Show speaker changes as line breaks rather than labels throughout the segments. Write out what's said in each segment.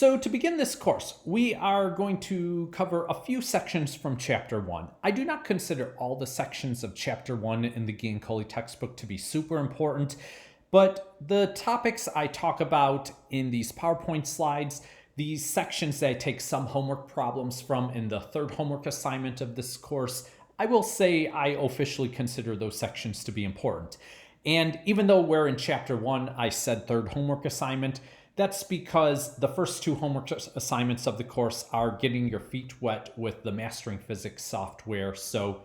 So to begin this course, we are going to cover a few sections from Chapter 1. I do not consider all the sections of Chapter 1 in the Giancoli textbook to be super important, but the topics I talk about in these PowerPoint slides, these sections that I take some homework problems from in the third homework assignment of this course, I will say I officially consider those sections to be important. And even though we're in Chapter 1, I said third homework assignment, that's because the first two homework assignments of the course are getting your feet wet with the Mastering Physics software. So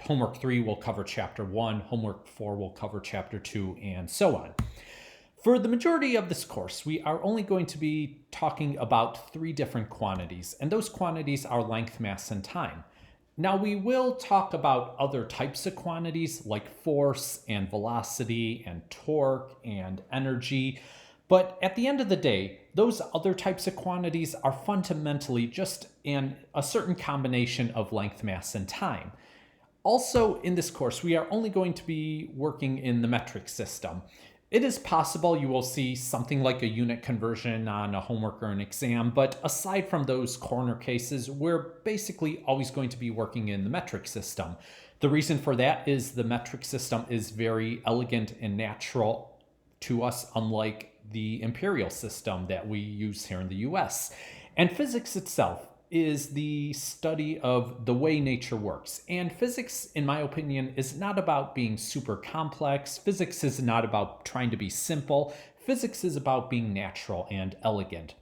homework 3 will cover Chapter 1, homework 4 will cover Chapter 2, and so on. For the majority of this course, we are only going to be talking about 3 different quantities, and those quantities are length, mass, and time. Now, we will talk about other types of quantities like force and velocity and torque and energy, but at the end of the day, those other types of quantities are fundamentally just a certain combination of length, mass, and time. Also, in this course, we are only going to be working in the metric system. It is possible you will see something like a unit conversion on a homework or an exam, but aside from those corner cases, we're basically always going to be working in the metric system. The reason for that is the metric system is very elegant and natural to us, unlike the imperial system that we use here in the US. And physics itself is the study of the way nature works. And physics, in my opinion, is not about being super complex. Physics is not about trying to be simple. Physics is about being natural and elegant.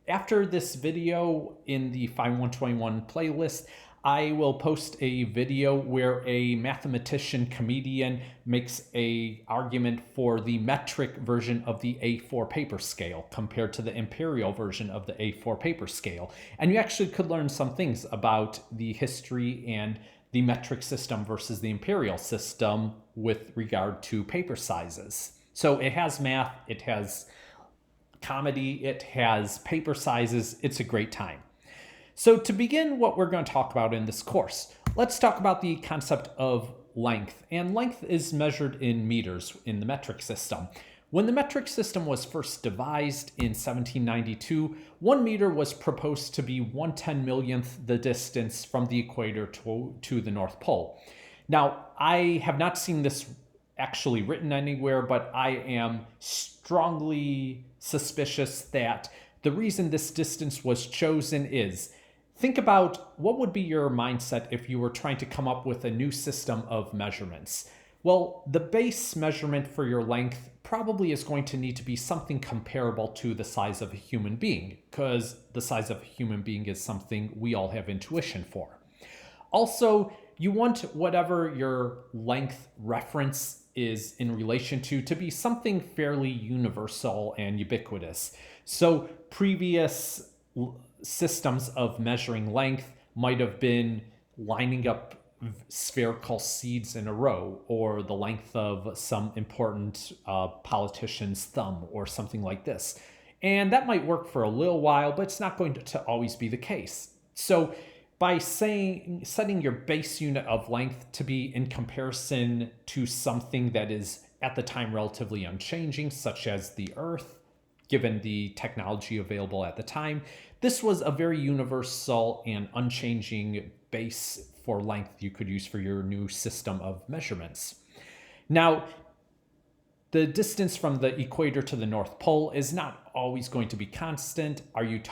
After this video in the PHY 121 playlist, I will post a video where a mathematician comedian makes an argument for the metric version of the A4 paper scale compared to the imperial version of the A4 paper scale. And you actually could learn some things about the history and the metric system versus the imperial system with regard to paper sizes. So it has math, it has comedy, it has paper sizes. It's a great time. So to begin what we're going to talk about in this course, let's talk about the concept of length. And length is measured in meters in the metric system. When the metric system was first devised in 1792, 1 meter was proposed to be 1/10 millionth the distance from the equator to the North Pole. Now, I have not seen this actually written anywhere, but I am strongly suspicious that the reason this distance was chosen is, think about what would be your mindset if you were trying to come up with a new system of measurements. Well, the base measurement for your length probably is going to need to be something comparable to the size of a human being, because the size of a human being is something we all have intuition for. Also, you want whatever your length reference is in relation to be something fairly universal and ubiquitous. So previous systems of measuring length might have been lining up spherical seeds in a row, or the length of some important politician's thumb, or something like this. And that might work for a little while, but it's not going to always be the case. So by setting your base unit of length to be in comparison to something that is at the time relatively unchanging, such as the Earth, given the technology available at the time, this was a very universal and unchanging base for length you could use for your new system of measurements. Now, the distance from the equator to the North Pole is not always going to be constant. Are you in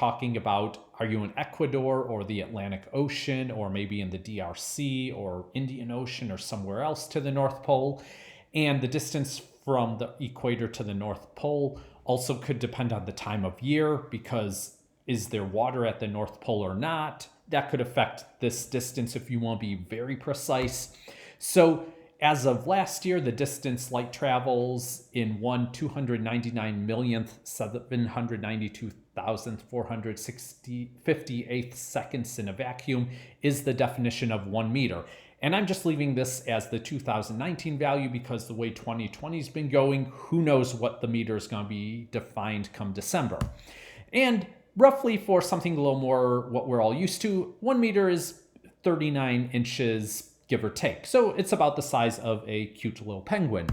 Ecuador or the Atlantic Ocean, or maybe in the DRC or Indian Ocean or somewhere else to the North Pole? And the distance from the equator to the North Pole also could depend on the time of year, because is there water at the North Pole or not? That could affect this distance if you want to be very precise. So as of last year, the distance light travels in 1/299,792,458 seconds in a vacuum is the definition of 1 meter. And I'm just leaving this as the 2019 value because the way 2020 has been going, who knows what the meter is going to be defined come December. And roughly for something a little more what we're all used to, 1 meter is 39 inches, give or take. So it's about the size of a cute little penguin.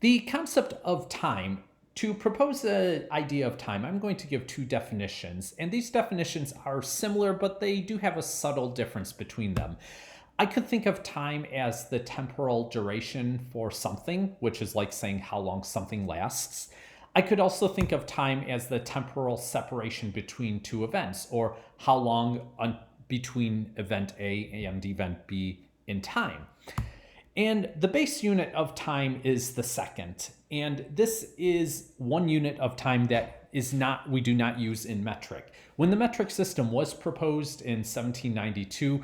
The concept of time To propose the idea of time, I'm going to give two definitions, and these definitions are similar, but they do have a subtle difference between them. I could think of time as the temporal duration for something, which is like saying how long something lasts. I could also think of time as the temporal separation between two events, or how long between event A and event B in time. And the base unit of time is the second. And this is one unit of time that we do not use in metric. When the metric system was proposed in 1792,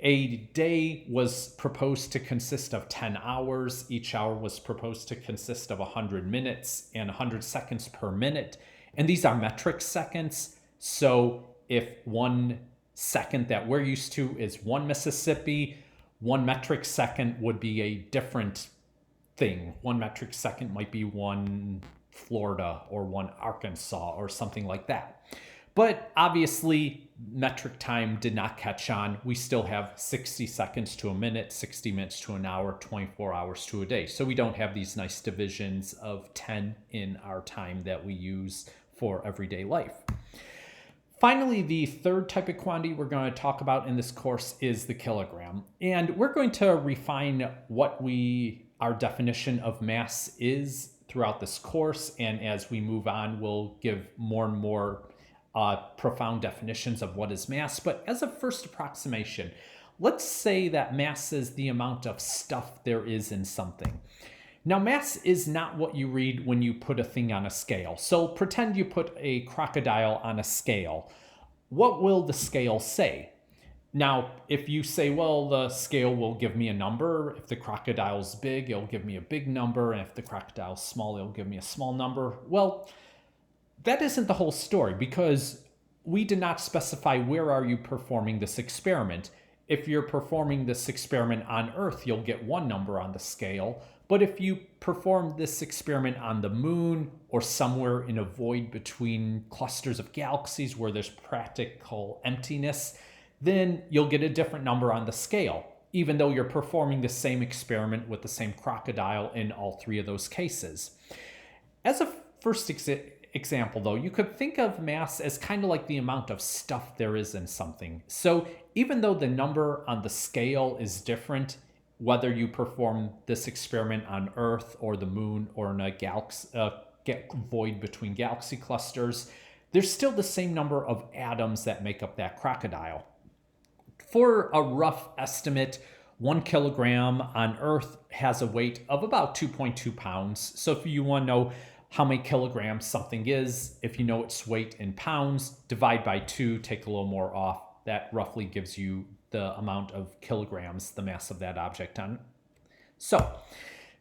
a day was proposed to consist of 10 hours. Each hour was proposed to consist of 100 minutes and 100 seconds per minute. And these are metric seconds. So if 1 second that we're used to is 1 Mississippi, 1 metric second would be a different thing. 1 metric second might be 1 Florida or 1 Arkansas or something like that. But obviously, metric time did not catch on. We still have 60 seconds to a minute, 60 minutes to an hour, 24 hours to a day. So we don't have these nice divisions of 10 in our time that we use for everyday life. Finally, the third type of quantity we're going to talk about in this course is the kilogram. And we're going to refine what our definition of mass is throughout this course. And as we move on, we'll give more and more profound definitions of what is mass. But as a first approximation, let's say that mass is the amount of stuff there is in something. Now, mass is not what you read when you put a thing on a scale. So pretend you put a crocodile on a scale. What will the scale say? Now, if you say, well, the scale will give me a number. If the crocodile's big, it'll give me a big number. And if the crocodile's small, it'll give me a small number. Well, that isn't the whole story, because we did not specify where are you performing this experiment. If you're performing this experiment on Earth, you'll get one number on the scale. But if you perform this experiment on the moon or somewhere in a void between clusters of galaxies where there's practical emptiness, then you'll get a different number on the scale, even though you're performing the same experiment with the same crocodile in all three of those cases. As a first example, though, you could think of mass as kind of like the amount of stuff there is in something. So even though the number on the scale is different, whether you perform this experiment on Earth or the moon or in a galaxy, void between galaxy clusters, there's still the same number of atoms that make up that crocodile. For a rough estimate, 1 kilogram on Earth has a weight of about 2.2 pounds. So if you want to know how many kilograms something is, if you know its weight in pounds, divide by 2, take a little more off. That roughly gives you the amount of kilograms, the mass of that object on. So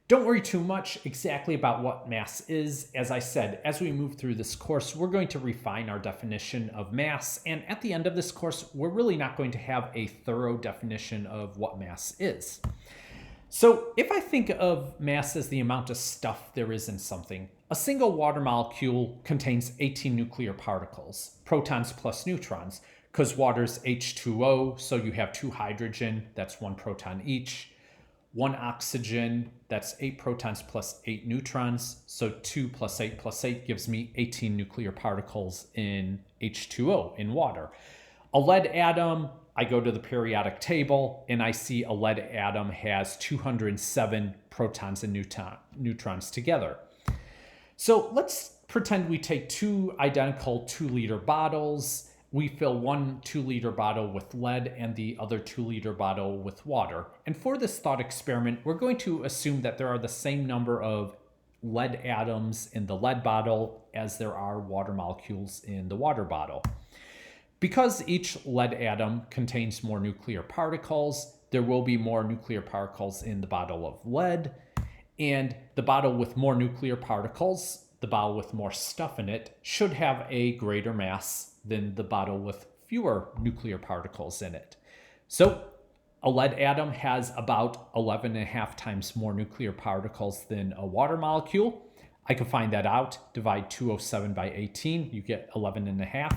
don't worry too much exactly about what mass is. As I said, as we move through this course, we're going to refine our definition of mass. And at the end of this course, we're really not going to have a thorough definition of what mass is. So if I think of mass as the amount of stuff there is in something, a single water molecule contains 18 nuclear particles, protons plus neutrons, because water's H2O, so you have 2 hydrogen, that's 1 proton each, 1 oxygen, that's 8 protons plus 8 neutrons, so 2 plus 8 plus 8 gives me 18 nuclear particles in H2O, in water. A lead atom, I go to the periodic table and I see a lead atom has 207 protons and neutrons together. So let's pretend we take 2 identical 2-liter bottles. We fill 1 2-liter bottle with lead and the other 2-liter bottle with water. And for this thought experiment, we're going to assume that there are the same number of lead atoms in the lead bottle as there are water molecules in the water bottle. Because each lead atom contains more nuclear particles, there will be more nuclear particles in the bottle of lead. And the bottle with more nuclear particles, the bottle with more stuff in it, should have a greater mass than the bottle with fewer nuclear particles in it. So a lead atom has about 11.5 times more nuclear particles than a water molecule. I can find that out. Divide 207 by 18, you get 11.5.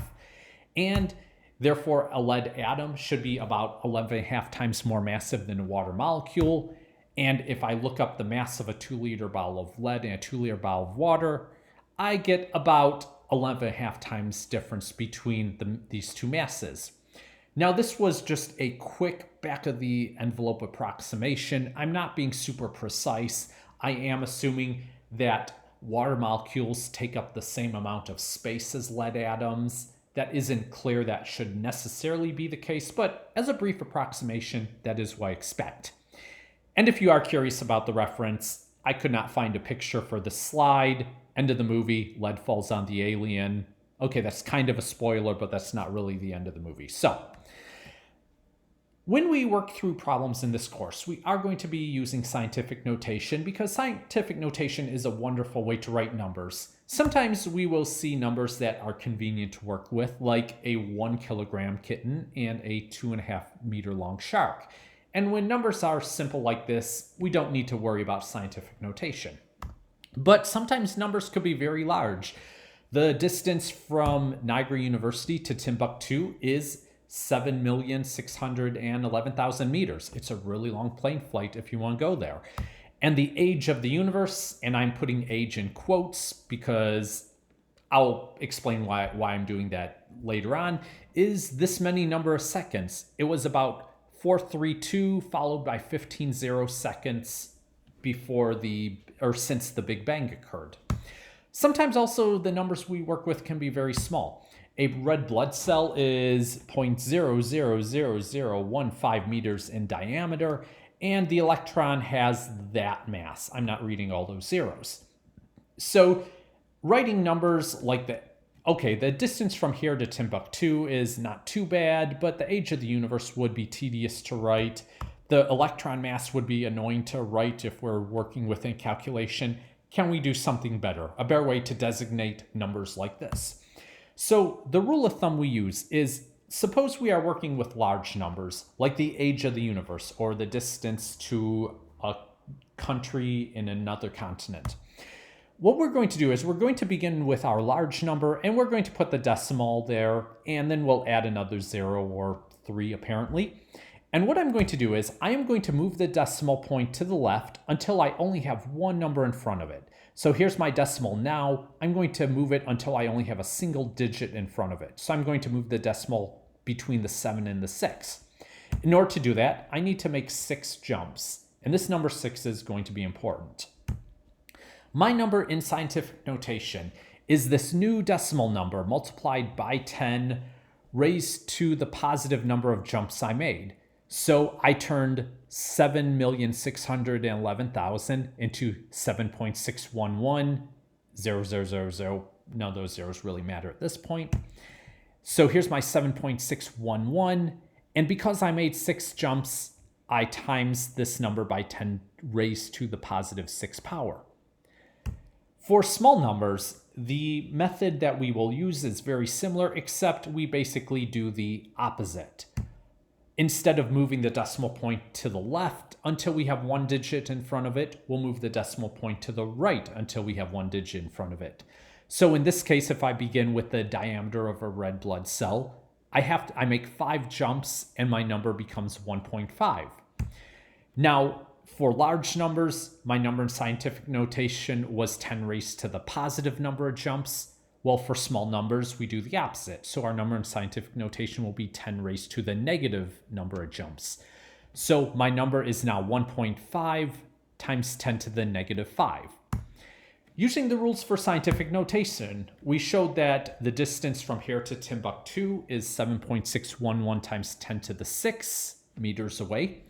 And therefore, a lead atom should be about 11.5 times more massive than a water molecule. And if I look up the mass of a 2-liter bottle of lead and a 2-liter bottle of water, I get about 11.5 times difference between these two masses. Now, this was just a quick back of the envelope approximation. I'm not being super precise. I am assuming that water molecules take up the same amount of space as lead atoms. That isn't clear. That should necessarily be the case, but as a brief approximation, that is what I expect. And if you are curious about the reference, I could not find a picture for the slide. End of the movie, lead falls on the alien. Okay, that's kind of a spoiler, but that's not really the end of the movie. So, when we work through problems in this course, we are going to be using scientific notation because scientific notation is a wonderful way to write numbers. Sometimes we will see numbers that are convenient to work with, like a 1 kilogram kitten and a 2.5 meter long shark. And when numbers are simple like this, we don't need to worry about scientific notation. But sometimes numbers could be very large. The distance from Niagara University to Timbuktu is 7,611,000 meters. It's a really long plane flight if you want to go there. And the age of the universe, and I'm putting age in quotes because I'll explain why I'm doing that later on, is this many number of seconds. It was about 432 followed by 15 seconds since the Big Bang occurred. Sometimes also the numbers we work with can be very small. A red blood cell is 0.000015 meters in diameter, and the electron has that mass. I'm not reading all those zeros. So writing numbers like that, okay, the distance from here to Timbuktu is not too bad, but the age of the universe would be tedious to write. The electron mass would be annoying to write if we're working within calculation. Can we do something better? A better way to designate numbers like this. So the rule of thumb we use is, suppose we are working with large numbers, like the age of the universe or the distance to a country in another continent. What we're going to do is we're going to begin with our large number and we're going to put the decimal there, and then we'll add another 0 or 3 apparently. And what I'm going to do is I am going to move the decimal point to the left until I only have one number in front of it. So here's my decimal now. I'm going to move it until I only have a single digit in front of it. So I'm going to move the decimal between the 7 and the 6. In order to do that, I need to make 6 jumps. And this number 6 is going to be important. My number in scientific notation is this new decimal number multiplied by 10 raised to the positive number of jumps I made. So I turned 7,611,000 into 7.611,0000. None of those zeros really matter at this point. So here's my 7.611. And because I made 6 jumps, I times this number by 10 raised to the positive 6 power. For small numbers, the method that we will use is very similar, except we basically do the opposite. Instead of moving the decimal point to the left until we have one digit in front of it, we'll move the decimal point to the right until we have one digit in front of it. So in this case, if I begin with the diameter of a red blood cell, I make 5 jumps and my number becomes 1.5. Now, for large numbers, my number in scientific notation was 10 raised to the positive number of jumps. Well, for small numbers, we do the opposite. So our number in scientific notation will be 10 raised to the negative number of jumps. So my number is now 1.5 times 10 to the negative 5. Using the rules for scientific notation, we showed that the distance from here to Timbuktu is 7.611 times 10 to the 6 meters away.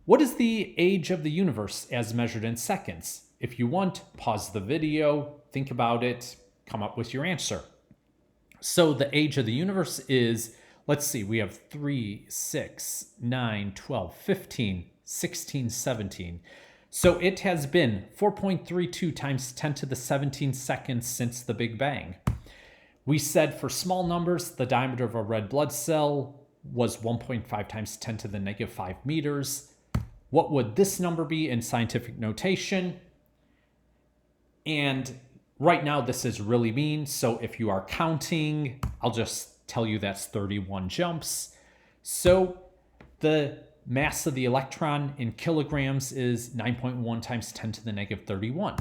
What is the age of the universe as measured in seconds? If you want, pause the video, think about it, come up with your answer. So the age of the universe is, let's see, we have 3, 6, 9, 12, 15, 16, 17. So it has been 4.32 times 10 to the 17 seconds since the Big Bang. We said for small numbers, the diameter of a red blood cell was 1.5 times 10 to the negative 5 meters. What would this number be in scientific notation? And right now, this is really mean. So if you are counting, I'll just tell you that's 31 jumps. So the mass of the electron in kilograms is 9.1 times 10 to the negative 31.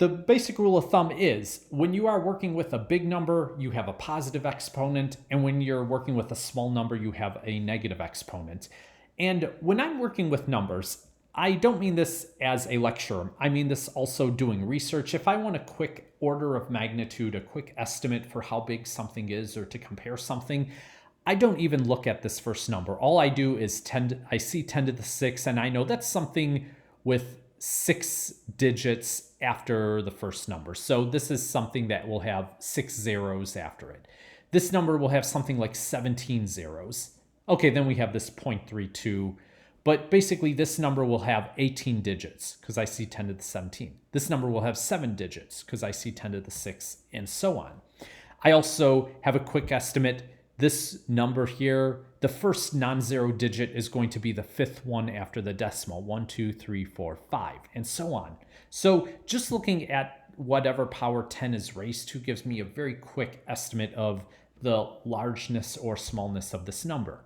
The basic rule of thumb is when you are working with a big number, you have a positive exponent, and when you're working with a small number, you have a negative exponent. And when I'm working with numbers, I don't mean this as a lecture. I mean this also doing research. If I want a quick order of magnitude, a quick estimate for how big something is or to compare something, I don't even look at this first number. All I do is I see 10 to the 6, and I know that's something with 6 digits after the first number. So this is something that will have 6 zeros after it. This number will have something like 17 zeros. Okay, then we have this 0.32. But basically, this number will have 18 digits because I see 10 to the 17. This number will have 7 digits because I see 10 to the 6, and so on. I also have a quick estimate. This number here, the first non-zero digit is going to be the 5th one after the decimal, 1, 2, 3, 4, 5, and so on. So just looking at whatever power 10 is raised to gives me a very quick estimate of the largeness or smallness of this number.